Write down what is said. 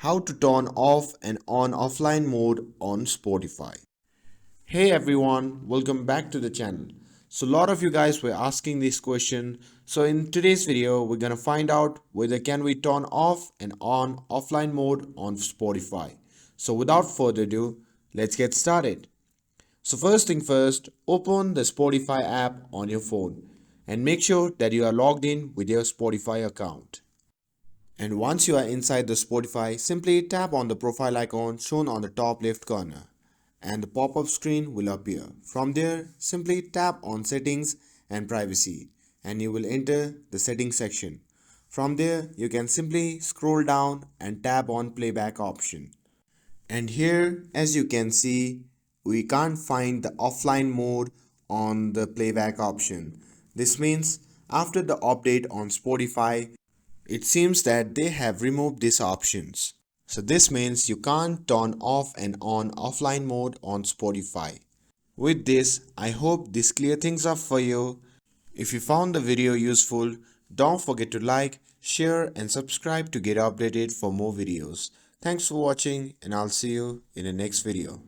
How to turn off and on offline mode on Spotify. Hey everyone, welcome back to the channel. So a lot of you guys were asking this question. So in today's video, we're gonna find out whether can we turn off and on offline mode on Spotify. So without further ado, let's get started. So first thing first, open the Spotify app on your phone and make sure that you are logged in with your Spotify account. And once you are inside the Spotify, simply tap on the profile icon shown on the top left corner and the pop-up screen will appear. From there, simply tap on settings and privacy and you will enter the settings section. From there, you can simply scroll down and tap on playback option. And here, as you can see, we can't find the offline mode on the playback option. This means after the update on Spotify, it seems that they have removed these options. So this means you can't turn off and on offline mode on Spotify. With this, I hope this clear things up for you. If you found the video useful, don't forget to like, share and subscribe to get updated for more videos. Thanks for watching and I'll see you in the next video.